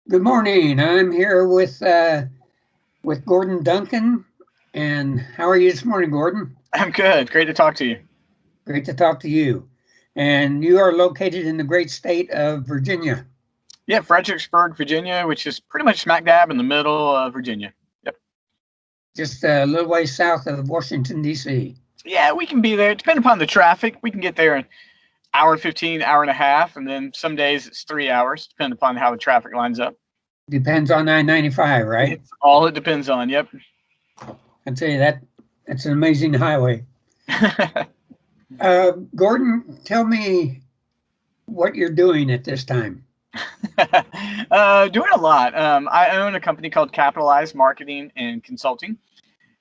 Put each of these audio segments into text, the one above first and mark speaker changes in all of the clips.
Speaker 1: Good morning. I'm here with Gordon Duncan. And how are you this morning, Gordon?
Speaker 2: I'm good. Great to talk to you.
Speaker 1: Great to talk to you. And you are located in the great state of Virginia,
Speaker 2: Yeah, Fredericksburg, Virginia, which is pretty much smack dab in the middle of Virginia. Yep.
Speaker 1: just a little way south of Washington, D.C.
Speaker 2: Yeah, we can be there. Depending upon the traffic, we can get there in hour 15, hour and a half, and then some days it's 3 hours, depending upon how the traffic lines up.
Speaker 1: Depends on I-95, right?
Speaker 2: It's all it depends on. Yep.
Speaker 1: I tell you that's an amazing highway. Gordon, tell me what you're doing at this time.
Speaker 2: Doing a lot. I own a company called Capitalize Marketing and Consulting,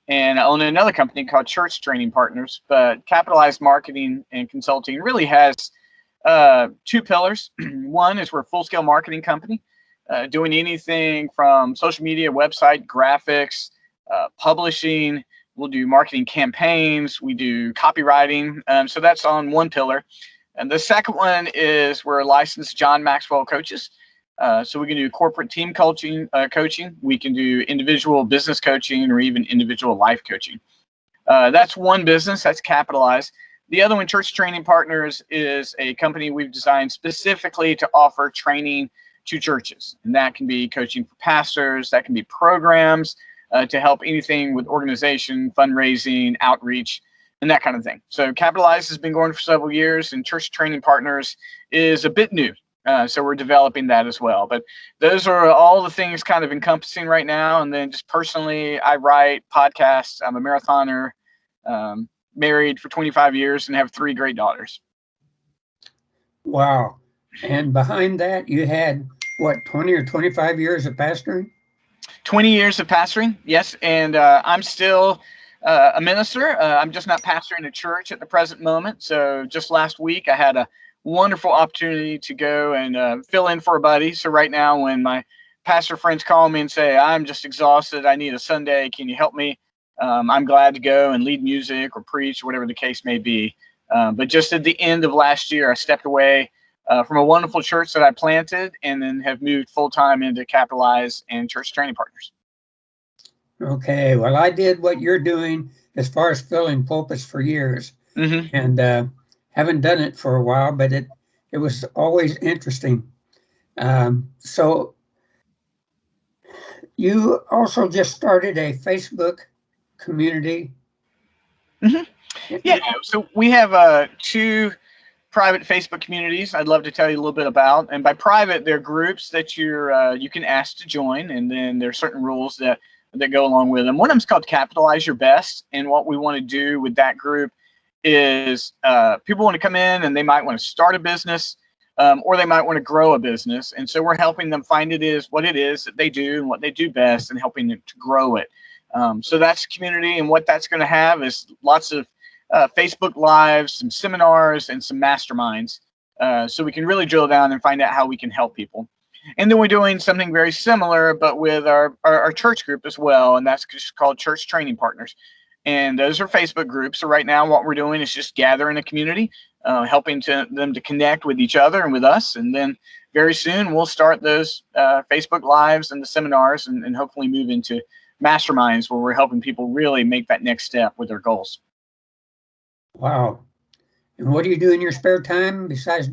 Speaker 2: and I own another company called Church Training Partners. But Capitalize Marketing and Consulting really has two pillars. One is we're a full scale marketing company, doing anything from social media, website, graphics, publishing. We'll do marketing campaigns. We do copywriting. So that's on one pillar. And the second one is we're licensed John Maxwell coaches. So we can do corporate team coaching. We can do individual business coaching or even individual life coaching. That's one business. That's Capitalize. The other one, Church Training Partners, is a company we've designed specifically to offer training to churches. And that can be coaching for pastors. That can be programs to help anything with organization, fundraising, outreach, and that kind of thing. So Capitalize has been going for several years, and Church Training Partners is a bit new. So we're developing that as well. But those are all the things kind of encompassing right now. And then just personally, I write podcasts. I'm a marathoner, married for 25 years, and have three great daughters.
Speaker 1: Wow. And behind that, you had what, 20 or 25 years of pastoring?
Speaker 2: 20 years of pastoring, yes. And I'm still a minister. I'm just not pastoring a church at the present moment. So just last week, I had a wonderful opportunity to go and fill in for a buddy. So right now, when my pastor friends call me and say, I'm just exhausted, I need a Sunday, can you help me? I'm glad to go and lead music or preach or whatever the case may be. But just at the end of last year, I stepped away from a wonderful church that I planted and then have moved full-time into Capitalize and Church Training Partners.
Speaker 1: Okay, well, I did what you're doing as far as filling pulpits for years, and haven't done it for a while, but it was always interesting. So you also just started a Facebook community.
Speaker 2: Yeah, so we have two private Facebook communities I'd love to tell you a little bit about. And by private, they're groups that you can ask to join, and then there's certain rules that go along with them. One of them is called Capitalize Your Best, and what we want to do with that group is people want to come in and they might want to start a business, or they might want to grow a business, and so we're helping them find what it is that they do and what they do best, and helping them to grow it. So that's community, and what that's going to have is lots of Facebook Lives, some seminars, and some masterminds, so we can really drill down and find out how we can help people. And then we're doing something very similar, but with our church group as well, and that's just called Church Training Partners. And those are Facebook groups. So right now, what we're doing is just gathering a community, helping them to connect with each other and with us. And then very soon, we'll start those Facebook Lives and the seminars, and hopefully move into masterminds where we're helping people really make that next step with their goals.
Speaker 1: Wow. And what do you do in your spare time besides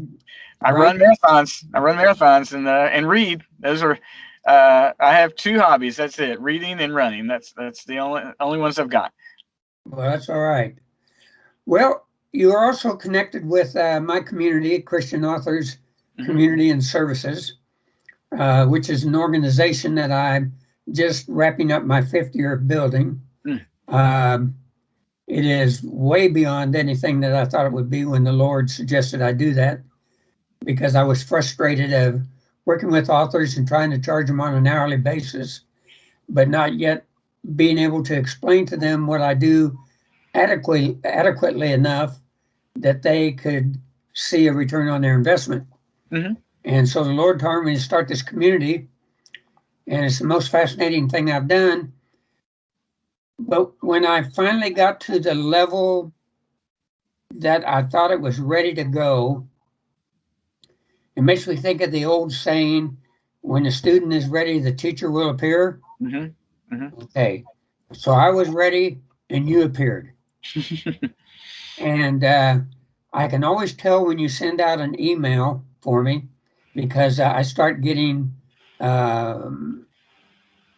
Speaker 2: I run marathons. And read. Those are I have two hobbies. That's it: reading and running. That's the only ones I've got.
Speaker 1: Well, that's all right. Well, you are also connected with my community, Christian Authors Community and Services, which is an organization that I'm just wrapping up my fifth year of building. It is way beyond anything that I thought it would be when the Lord suggested I do that, because I was frustrated of working with authors and trying to charge them on an hourly basis, but not yet being able to explain to them what I do adequately enough that they could see a return on their investment. And so the Lord told me to start this community, and it's the most fascinating thing I've done. But when I finally got to the level that I thought it was ready to go, it makes me think of the old saying, when the student is ready, the teacher will appear.
Speaker 2: Mm-hmm.
Speaker 1: Okay. So I was ready and you appeared. And I can always tell when you send out an email for me because I start getting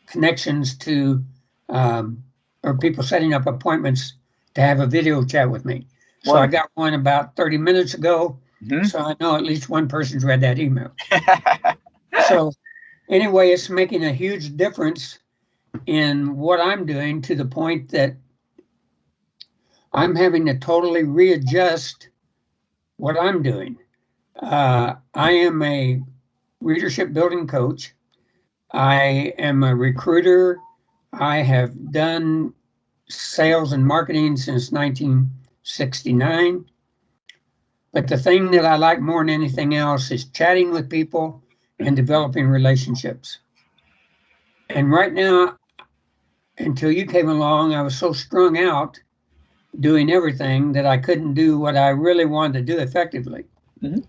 Speaker 1: connections to or people setting up appointments to have a video chat with me. So I got one about 30 minutes ago.
Speaker 2: Mm-hmm.
Speaker 1: So I know at least one person's read that email. So anyway, it's making a huge difference in what I'm doing to the point that I'm having to totally readjust what I'm doing. I am a readership building coach. I am a recruiter. I have done sales and marketing since 1969. But the thing that I like more than anything else is chatting with people and developing relationships. And right now, until you came along, I was so strung out doing everything that I couldn't do what I really wanted to do effectively.
Speaker 2: Mm-hmm.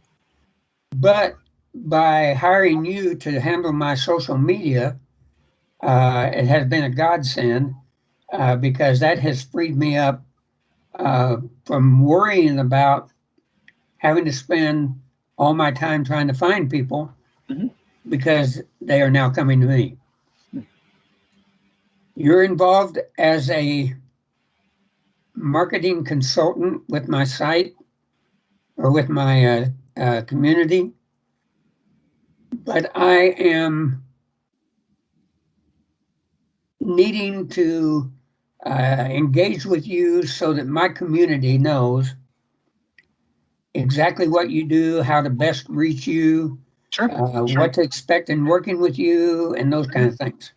Speaker 1: But by hiring you to handle my social media, it has been a godsend because that has freed me up from worrying about having to spend all my time trying to find people because they are now coming to me. You're involved as a marketing consultant with my site or with my community, but I am needing to engage with you so that my community knows exactly what you do, how to best reach you,
Speaker 2: Sure.
Speaker 1: what to expect in working with you, and those kind of things.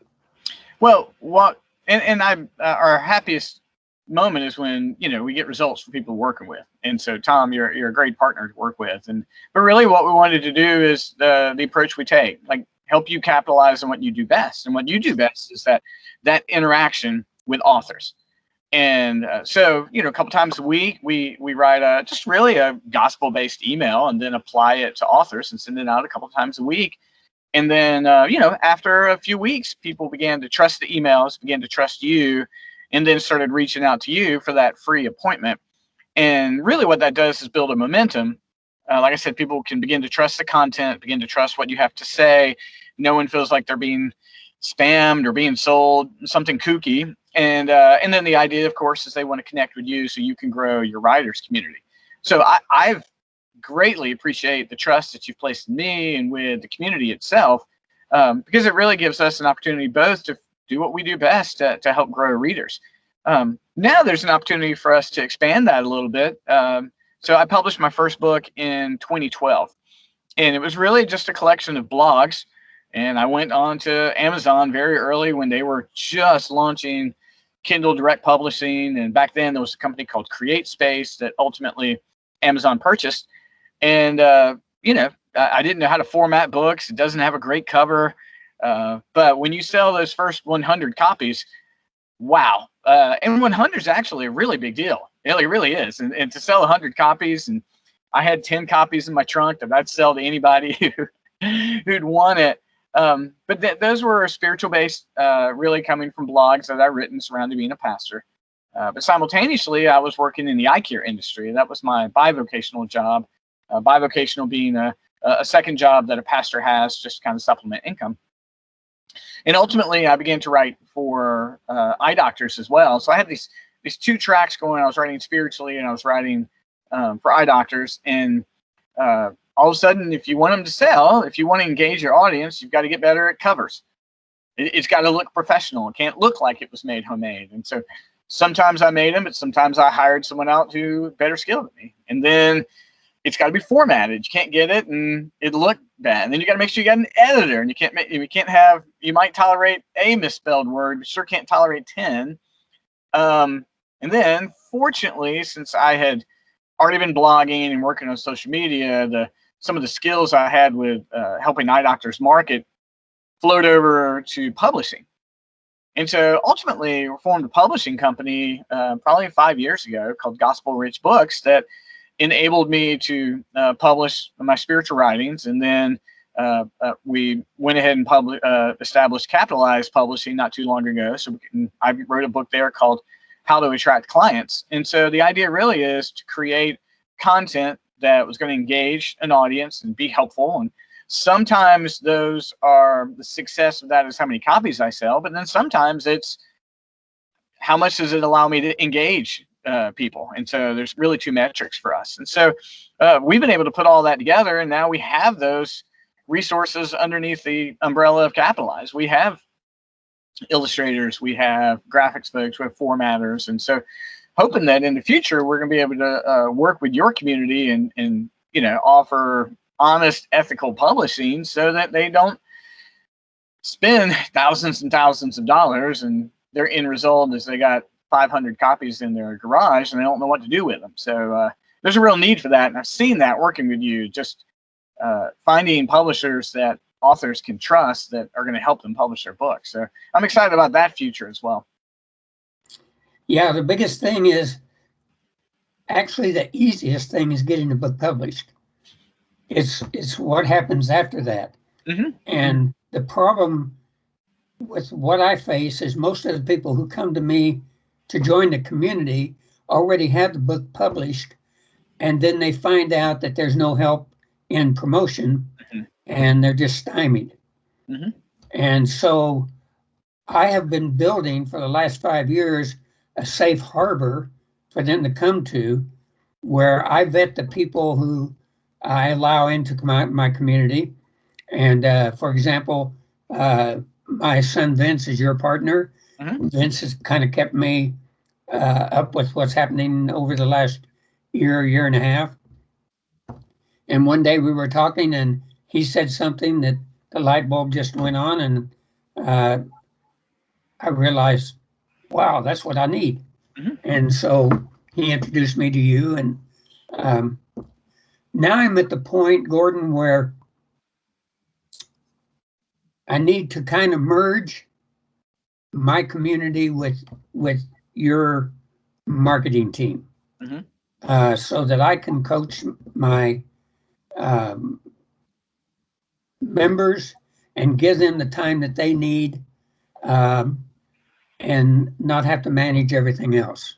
Speaker 2: Well, our happiest moment is when we get results from people we're working with, and so Tom, you're a great partner to work with, but really what we wanted to do is the approach we take, like help you capitalize on what you do best, and what you do best is that interaction with authors. And so, a couple times a week, we write just really a gospel-based email and then apply it to authors and send it out a couple times a week. And then, after a few weeks, people began to trust the emails, began to trust you, and then started reaching out to you for that free appointment. And really what that does is build a momentum. Like I said, people can begin to trust the content, begin to trust what you have to say. No one feels like they're being spammed or being sold something kooky. And then the idea, of course, is they want to connect with you so you can grow your writers community. So I've greatly appreciate the trust that you've placed in me and with the community itself, because it really gives us an opportunity both to do what we do best to help grow readers. Now there's an opportunity for us to expand that a little bit. So I published my first book in 2012, and it was really just a collection of blogs. And I went on to Amazon very early when they were just launching Kindle Direct Publishing. And back then there was a company called CreateSpace that ultimately Amazon purchased. And, I didn't know how to format books. It doesn't have a great cover. But when you sell those first 100 copies, wow. And 100 is actually a really big deal. It really is. And to sell 100 copies, and I had 10 copies in my trunk that I'd sell to anybody who'd want it. But those were spiritual based, really coming from blogs that I've written surrounding being a pastor. But simultaneously, I was working in the eye care industry. That was my bivocational job. Bivocational being a second job that a pastor has just to kind of supplement income. And ultimately, I began to write for eye doctors as well. So I had these two tracks going. I was writing spiritually, and I was writing for eye doctors. And all of a sudden, if you want them to sell, if you want to engage your audience, you've got to get better at covers. It's got to look professional. It can't look like it was made homemade. And so sometimes I made them, but sometimes I hired someone out who better skilled than me. And then it's got to be formatted. You can't get it and it look bad. And then you got to make sure you got an editor, and you might tolerate a misspelled word, but sure can't tolerate 10. And then fortunately, since I had already been blogging and working on social media, some of the skills I had with helping eye doctors market flowed over to publishing. And so ultimately we formed a publishing company probably 5 years ago called Gospel Rich Books that enabled me to publish my spiritual writings, and then we went ahead and established Capitalized Publishing not too long ago. So I wrote a book there called How to Attract Clients. And so the idea really is to create content that was going to engage an audience and be helpful. And sometimes the success of that is how many copies I sell, but then sometimes it's how much does it allow me to engage people. And so there's really two metrics for us. And so we've been able to put all that together, and now we have those resources underneath the umbrella of Capitalize. We have illustrators, we have graphics folks, we have formatters. And so hoping that in the future, we're going to be able to work with your community and offer honest, ethical publishing so that they don't spend thousands and thousands of dollars, and their end result is they got 500 copies in their garage and they don't know what to do with them. So there's a real need for that. And I've seen that working with you, just finding publishers that authors can trust that are going to help them publish their books. So I'm excited about that future as well.
Speaker 1: Yeah, the biggest thing is, actually the easiest thing is getting a book published. It's what happens after that.
Speaker 2: Mm-hmm.
Speaker 1: And the problem with what I face is most of the people who come to me to join the community already have the book published, and then they find out that there's no help in promotion,
Speaker 2: mm-hmm.
Speaker 1: and they're just stymied.
Speaker 2: Mm-hmm.
Speaker 1: And so I have been building for the last 5 years a safe harbor for them to come to, where I vet the people who I allow into my community. And for example, my son Vince is your partner.
Speaker 2: Mm-hmm.
Speaker 1: Vince has kind of kept me up with what's happening over the last year and a half. And one day we were talking, and he said something that the light bulb just went on, and I realized, wow, that's what I need.
Speaker 2: Mm-hmm.
Speaker 1: And so he introduced me to you, and now I'm at the point, Gordon, where I need to kind of merge my community with your marketing team,
Speaker 2: mm-hmm.
Speaker 1: So that I can coach my members and give them the time that they need, and not have to manage everything else.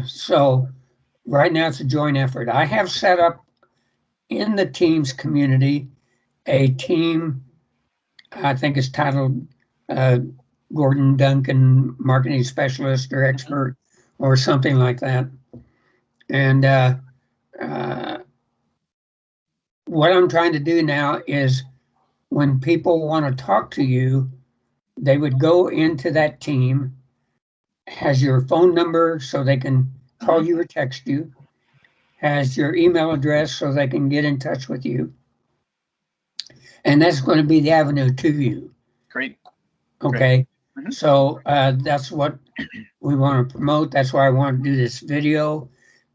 Speaker 1: So right now it's a joint effort. I have set up in the team's community a team, I think it's titled Gordon Duncan Marketing Specialist or Expert or something like that. And what I'm trying to do now is, when people want to talk to you, they would go into that team, has your phone number so they can call you or text you, has your email address so they can get in touch with you. And that's going to be the avenue to you.
Speaker 2: Great.
Speaker 1: Okay.
Speaker 2: Great. Mm-hmm.
Speaker 1: So that's what we want to promote. That's why I want to do this video,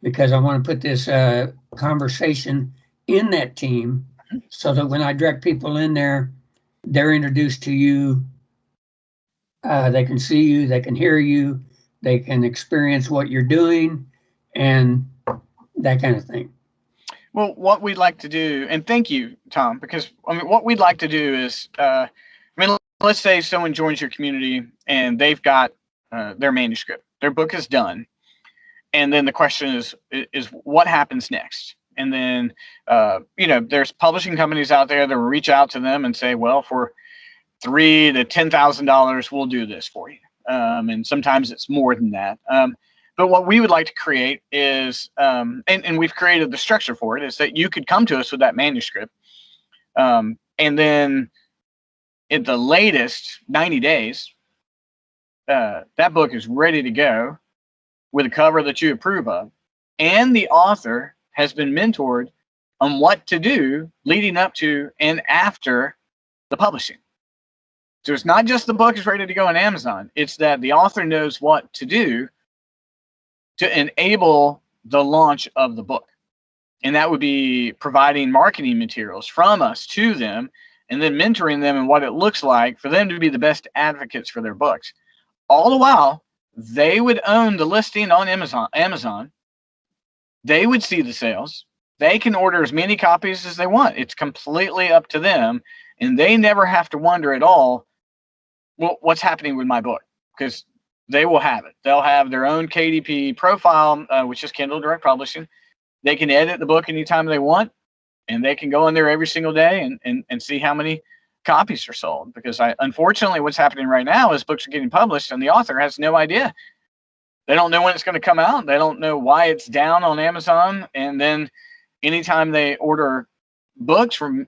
Speaker 1: because I want to put this conversation in that team, so that when I direct people in there, they're introduced to you. They can see you, they can hear you, they can experience what you're doing, and that kind of thing.
Speaker 2: Well, what we'd like to do, and thank you, Tom, because what we'd like to do is, let's say someone joins your community and they've got their manuscript, their book is done, and then the question is what happens next? And then, there's publishing companies out there that will reach out to them and say, well, for $3,000 to $10,000, we'll do this for you. And sometimes it's more than that. But what we would like to create is, and we've created the structure for it, is that you could come to us with that manuscript. And then at the latest 90 days, that book is ready to go with a cover that you approve of. And the author has been mentored on what to do leading up to and after the publishing. So it's not just the book is ready to go on Amazon. It's that the author knows what to do to enable the launch of the book. And that would be providing marketing materials from us to them, and then mentoring them in what it looks like for them to be the best advocates for their books. All the while, they would own the listing on Amazon. They would see the sales. They can order as many copies as they want. It's completely up to them, and they never have to wonder at all, well, what's happening with my book, because they will have it. They'll have their own KDP profile, which is Kindle Direct Publishing. They can edit the book anytime they want, and they can go in there every single day and see how many copies are sold. Because unfortunately, what's happening right now is books are getting published, and the author has no idea. They don't know when it's going to come out. They don't know why it's down on Amazon. And then anytime they order books from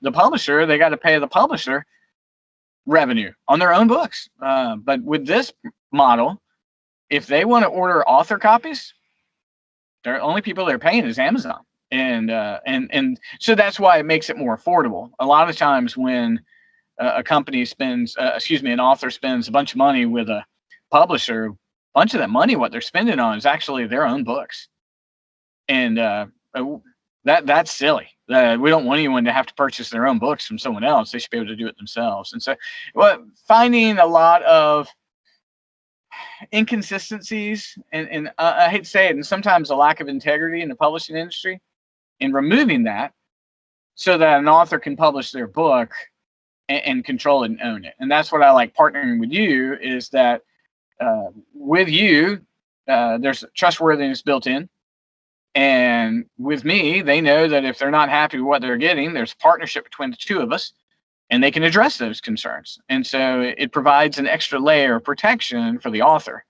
Speaker 2: the publisher, they got to pay the publisher revenue on their own books. But with this model, if they want to order author copies, the only people they're paying is Amazon. And so that's why it makes it more affordable. A lot of times when an author spends a bunch of money with a publisher, a bunch of that money, what they're spending on is actually their own books. And that's silly. We don't want anyone to have to purchase their own books from someone else. They should be able to do it themselves. And so, finding a lot of inconsistencies and I hate to say it, and sometimes a lack of integrity in the publishing industry, and removing that so that an author can publish their book and control it and own it. And that's what I like partnering with you, is that with you, there's trustworthiness built in. And with me, they know that if they're not happy with what they're getting, there's a partnership between the two of us, and they can address those concerns. And so it provides an extra layer of protection for the author.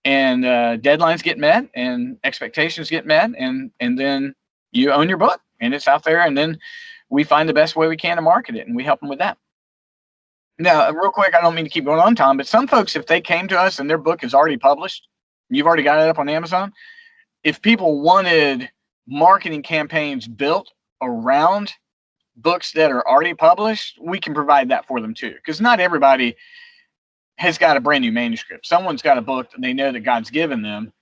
Speaker 2: And deadlines get met, and expectations get met, and then you own your book, and it's out there, and then we find the best way we can to market it, and we help them with that. Now, real quick, I don't mean to keep going on, Tom, but some folks, if they came to us and their book is already published, you've already got it up on Amazon, if people wanted marketing campaigns built around books that are already published, we can provide that for them too. Because not everybody has got a brand new manuscript. Someone's got a book that they know that God's given them.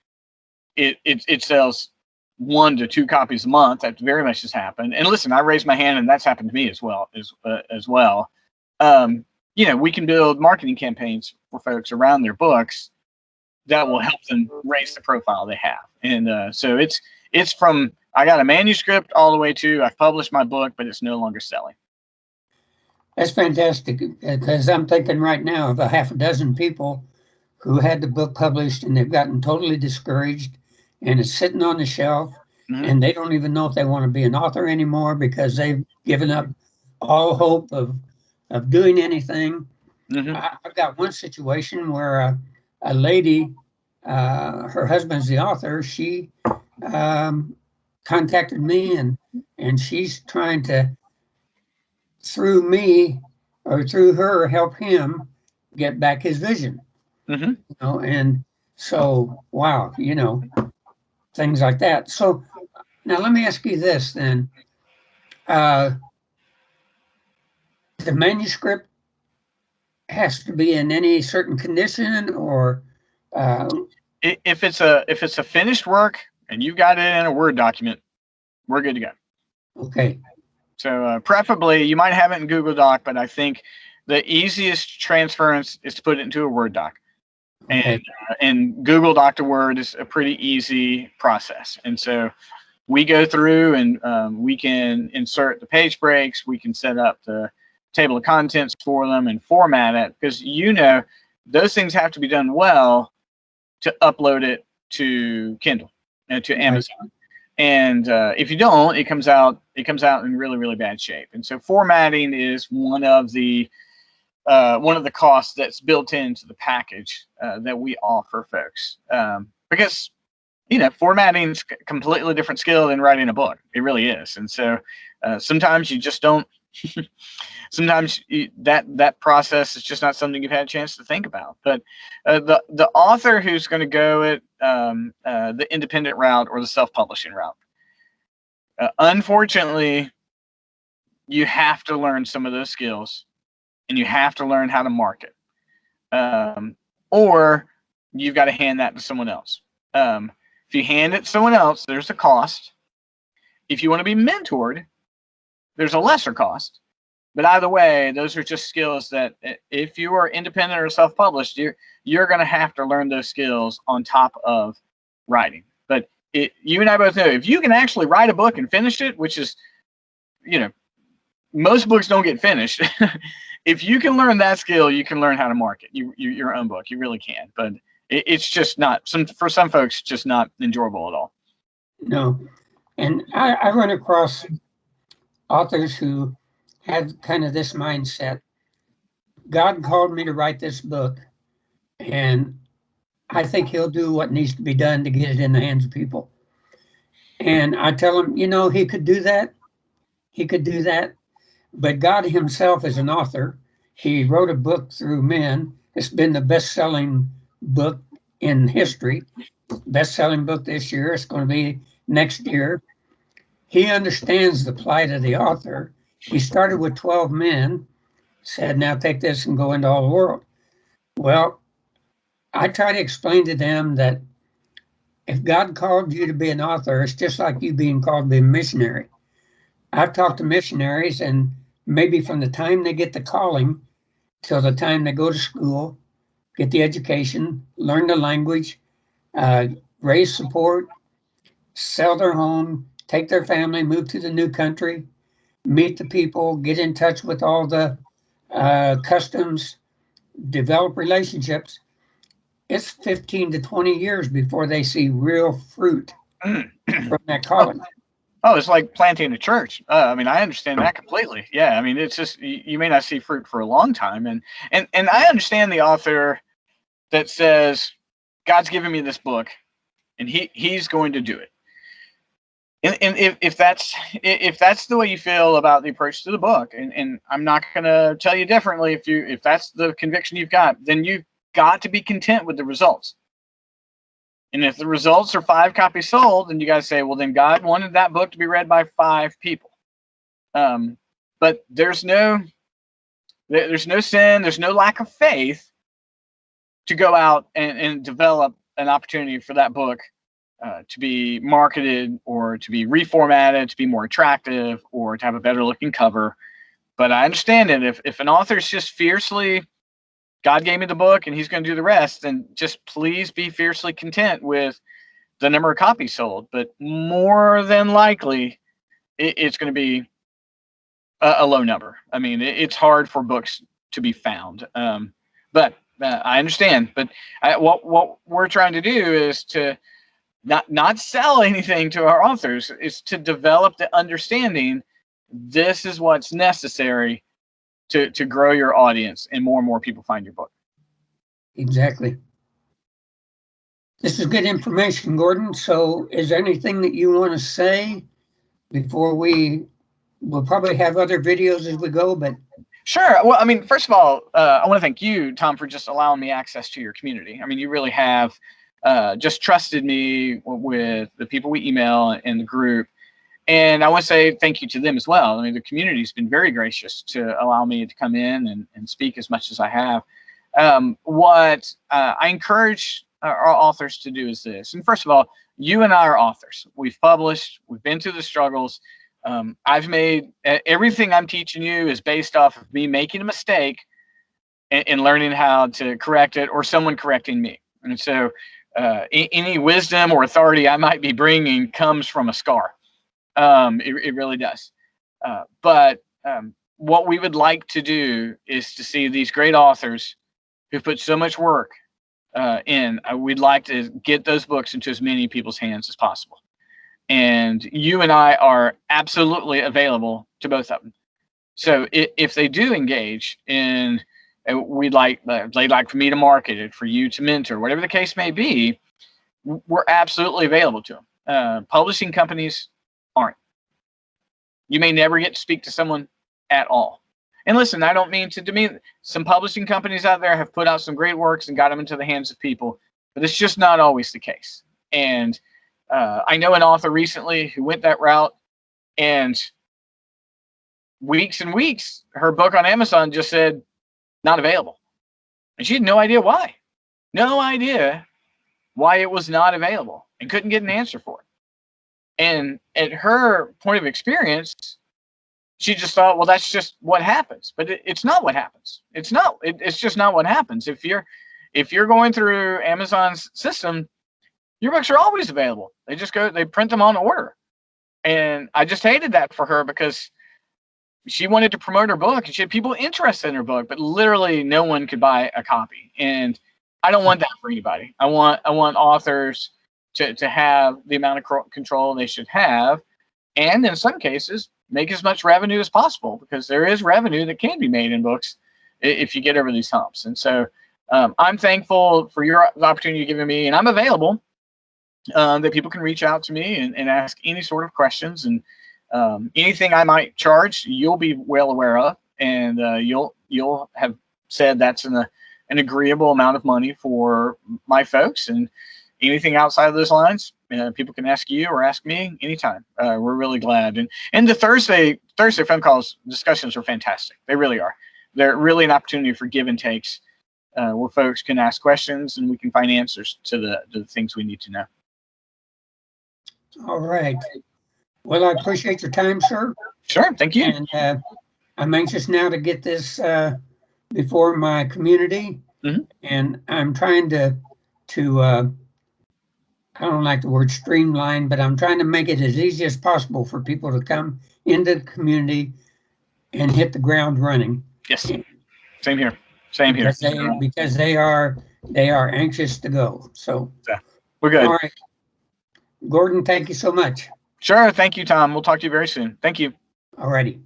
Speaker 2: It sells 1 to 2 copies a month. That very much has happened. And listen, I raised my hand, and that's happened to me as well. We can build marketing campaigns for folks around their books that will help them raise the profile they have. And so it's from, I got a manuscript all the way to I've published my book, but it's no longer selling.
Speaker 1: That's fantastic, because I'm thinking right now of a half a dozen people who had the book published and they've gotten totally discouraged, and it's sitting on the shelf, and they don't even know if they want to be an author anymore because they've given up all hope of doing anything. I've got one situation where a lady, her husband's the author, she contacted me, and she's trying to, through me or through her, help him get back his vision. And so, wow, things like that. So now let me ask you this then. The manuscript has to be in any certain condition, or
Speaker 2: if it's a finished work and you've got it in a Word document, we're good to go.
Speaker 1: Okay.
Speaker 2: So preferably, you might have it in Google Doc, but I think the easiest transference is to put it into a Word doc. Okay. And Google Doc to Word is a pretty easy process. And so we go through and we can insert the page breaks. We can set up the table of contents for them and format it, because those things have to be done well to upload it to Kindle and to Amazon. Right. And if you don't, it comes out in really, really bad shape. And so formatting is one of the costs that's built into the package that we offer folks. Because formatting is a completely different skill than writing a book. It really is. And so sometimes you just don't. Sometimes that process is just not something you've had a chance to think about. But the author who's going to go at the independent route or the self-publishing route, unfortunately, you have to learn some of those skills, and you have to learn how to market, or you've got to hand that to someone else. If you hand it to someone else, there's a cost. If you want to be mentored, there's a lesser cost. But either way, those are just skills that if you are independent or self-published, you're going to have to learn those skills on top of writing. But you and I both know, if you can actually write a book and finish it, which is, most books don't get finished. If you can learn that skill, you can learn how to market your own book. You really can. But it's just not, for some folks, just not enjoyable at all.
Speaker 1: No. And I run across authors who had kind of this mindset. God called me to write this book, and I think he'll do what needs to be done to get it in the hands of people. And I tell him, he could do that. He could do that. But God himself is an author. He wrote a book through men. It's been the best-selling book in history. Best-selling book this year. It's going to be next year. He understands the plight of the author. He started with 12 men, said, now take this and go into all the world. Well, I try to explain to them that if God called you to be an author, it's just like you being called to be a missionary. I've talked to missionaries, and maybe from the time they get the calling till the time they go to school, get the education, learn the language, raise support, sell their home, take their family, move to the new country, meet the people, get in touch with all the customs, develop relationships. It's 15 to 20 years before they see real fruit from that calling.
Speaker 2: Oh, it's like planting a church. I understand that completely. Yeah, it's just you may not see fruit for a long time, and I understand the author that says God's given me this book, and He's going to do it. And if that's the way you feel about the approach to the book, and I'm not going to tell you differently, if that's the conviction you've got, then you've got to be content with the results. And if the results are 5 copies sold, then you got to say, well, then God wanted that book to be read by 5 people. But there's no sin, there's no lack of faith to go out and develop an opportunity for that book to be marketed, or to be reformatted, to be more attractive, or to have a better looking cover. But I understand it. If an author's just fiercely, God gave me the book and He's going to do the rest, then just please be fiercely content with the number of copies sold. But more than likely, it's going to be a low number. It's hard for books to be found. But I understand. But what we're trying to do is to not sell anything to our authors, is to develop the understanding. This is what's necessary to grow your audience, and more people find your book.
Speaker 1: Exactly. This is good information, Gordon. So is there anything that you want to say before we'll probably have other videos as we go, but.
Speaker 2: Sure. Well, first of all, I want to thank you, Tom, for just allowing me access to your community. You really have just trusted me with the people we email and the group. And I want to say thank you to them as well. The community's been very gracious to allow me to come in and speak as much as I have. What I encourage our authors to do is this. And first of all, you and I are authors. We've published. We've been through the struggles. I've made everything I'm teaching you is based off of me making a mistake and learning how to correct it, or someone correcting me. And so any wisdom or authority I might be bringing comes from a scar. It really does. But what we would like to do is to see these great authors who put so much work in. We'd like to get those books into as many people's hands as possible. And you and I are absolutely available to both of them. So if they do engage in, they'd like for me to market it, for you to mentor, whatever the case may be, we're absolutely available to them. Publishing companies aren't. You may never get to speak to someone at all. And listen, I don't mean to demean. Some publishing companies out there have put out some great works and got them into the hands of people, but it's just not always the case. And I know an author recently who went that route, and weeks and weeks, her book on Amazon just said, not available. And she had no idea why. No idea why it was not available, and couldn't get an answer for it. And at her point of experience, she just thought, well, that's just what happens. But it's not what happens. It's just not what happens. If you're going through Amazon's system, Your books are always available. They print them on order. And I just hated that for her because she wanted to promote her book and she had people interested in her book, but literally no one could buy a copy. And I don't want that for anybody. I want authors to have the amount of control they should have, and in some cases make as much revenue as possible, because there is revenue that can be made in books if you get over these humps. And so I'm thankful for the opportunity you've given me, and I'm available that people can reach out to me and ask any sort of questions, and anything I might charge, you'll be well aware of, and you'll have said that's an agreeable amount of money for my folks. And anything outside of those lines, people can ask you or ask me anytime. We're really glad. And the Thursday phone calls discussions are fantastic. They really are. They're really an opportunity for give and takes, where folks can ask questions and we can find answers to the things we need to know.
Speaker 1: All right. Well, I appreciate your time, sir.
Speaker 2: Sure. Thank you.
Speaker 1: And I'm anxious now to get this before my community.
Speaker 2: Mm-hmm.
Speaker 1: And I'm trying to I don't like the word streamline, but I'm trying to make it as easy as possible for people to come into the community and hit the ground running.
Speaker 2: Yes. Same here. Same here.
Speaker 1: Because they are anxious to go. So
Speaker 2: we're good.
Speaker 1: All right. Gordon, thank you so much.
Speaker 2: Sure. Thank you, Tom. We'll talk to you very soon. Thank you.
Speaker 1: All righty.